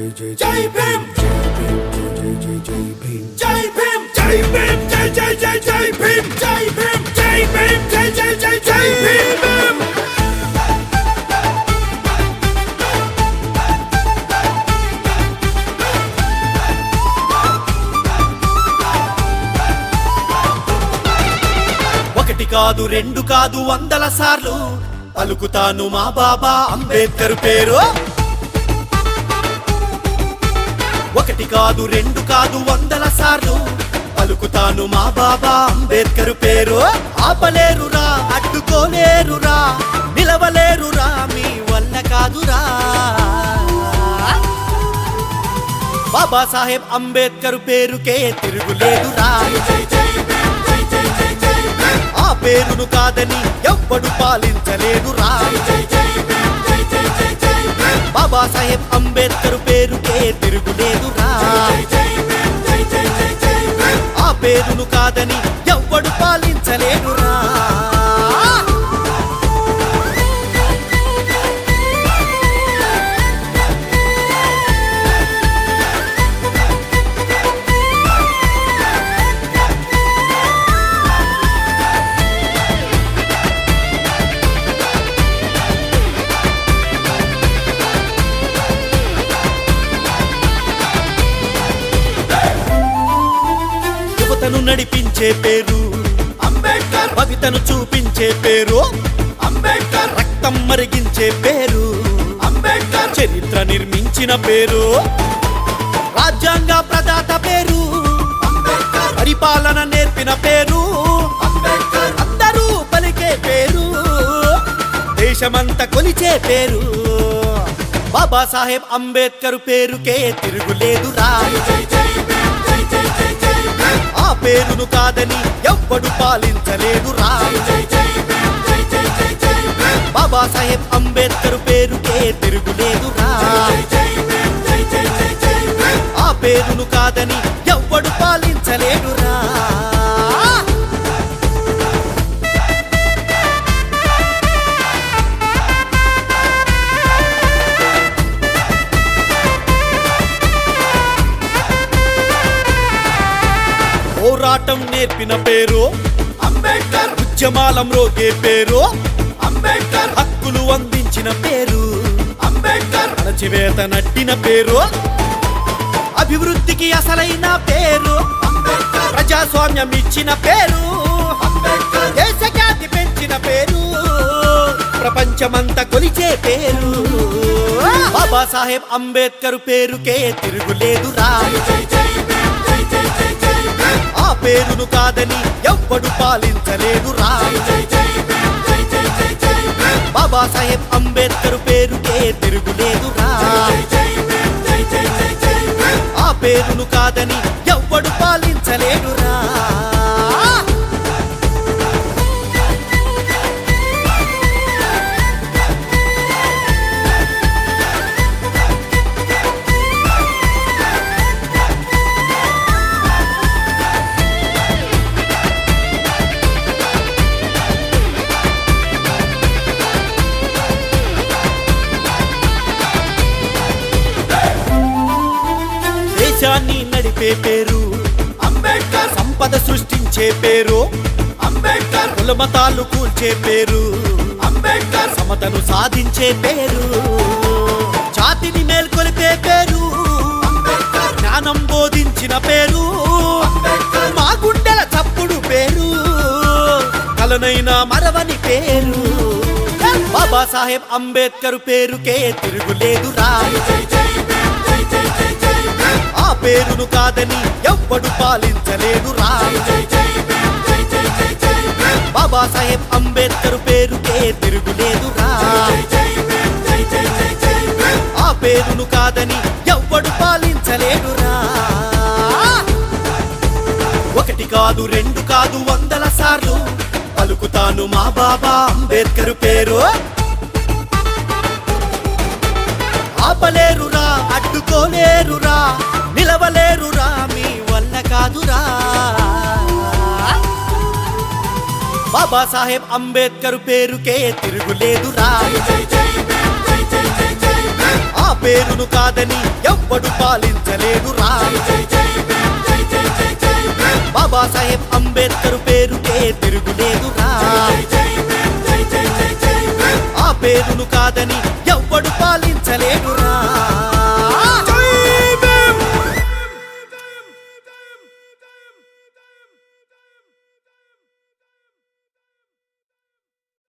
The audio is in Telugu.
జై భీమ్ జై భీమ్ జై భీమ్ జై జై జై జై భీమ్ జై భీమ్ జై భీమ్ జై జై జై జై భీమ్ ఒకటి కాదు రెండు కాదు వందల సార్లు పలుకుతాను మా బాబా అంబేద్కర్ పేరు. ఒకటి కాదు రెండు కాదు వందల సార్లు పలుకుతాను మా బాబా అంబేద్కర్ పేరు. ఆపలేరురా అడ్డుకోలేరురా నిలవలేరురా మీ వల్ల కాదురా. బాబా సాహెబ్ అంబేద్కర్ పేరుకే తిరుగులేదురా. ఆ పేరును కాదని ఎవ్వడు పాలించలేదురా. బాబా సాహెబ్ అంబేద్కర్ పేరుకే తిరుగులేదురా. ఆ పేరును కాదని ఎవ్వడు పాలించలేదురా. యువతను నడిపించే పేరు అంబేద్కర్. భవితను చూపించే పేరు అంబేద్కర్. రక్తం మరిగించే పేరు అంబేద్కర్. చరిత్ర నిర్మించిన పేరు రాజ్యాంగ ప్రదాత పేరు అంబేద్కర్. పరిపాలన నేర్పిన పేరు అంబేద్కర్. అందరూ పలికే పేరు దేశమంతా కొలిచే పేరు. బాబా సాహెబ్ అంబేద్కర్ పేరుకే తిరుగులేదురా. ఆ పేరును కాదని ఎవ్వడు పాలించలేదురా. బాబా సాహెబ్ అంబేద్కర్ పేరుకే తిరుగులేదురా. ఆ పేరును కాదని ఎవ్వడు పాలించలేదురా. పోరాటం నేర్పిన పేరు అంబేద్కర్. ఉద్యమాలం రోగే పేరు అంబేద్కర్. హక్కులు అందించిన పేరు అంబేద్కర్. అణచివేత నట్టిన పేరు అభివృద్ధికి అసలైన పేరు అంబేద్కర్. ప్రజాస్వామ్యం ఇచ్చిన పేరు అంబేద్కర్. దేశ ఖ్యాతి పెంచిన పేరు ప్రపంచమంతా కొలిచే పేరు. బాబా సాహెబ్ అంబేద్కర్ పేరుకే తిరుగులేదురా. ఆ పేరును కాదని ఎవ్వడు పాలించలేదురా. బాబా సాహెబ్ అంబేద్కర్ పేరుకే తిరుగులేదురా. ఆ పేరును కాదని ఎవ్వడు పాలించలేదురా. దేశాన్ని నడిపే పేరు అంబేద్కర్. సంపద సృష్టించే పేరు అంబేద్కర్. కులమతాలు కూల్చే పేరు అంబేద్కర్. సమతను సాధించే పేరు జాతిని మేల్కొలిపే పేరు అంబేద్కర్. జ్ఞానం బోధించిన పేరు అంబేద్కర్. మా గుండెల చప్పుడు పేరు కలనైనా మరవని పేరు. బాబా సాహెబ్ అంబేద్కర్ పేరుకే తిరుగులేదురా. ఆ పేరును కాదని ఎవ్వడు పాలించలేదురా. బాబా సాహెబ్ అంబేద్కర్ పేరుకే తిరుగులేదురా. ఆ పేరును కాదని ఎవ్వడు పాలించలేదురా. ఒకటి కాదు రెండు కాదు వందల సార్లు పలుకుతాను మా బాబా అంబేద్కర్ పేరు. ఆపలేరురా అడ్డుకోలేరురా నిలవలేరురా మీ వల్ల కాదురా. బాబా సాహెబ్ అంబేద్కర్ పేరుకే తిరుగులేదురా. ఆ పేరును కాదని ఎవ్వడు పాలించలేడురా. బాబాసాహెబ్ అంబేద్కర్ పేరుకే తిరుగులేదురా. ఆ పేరును కాదని ఎవ్వడు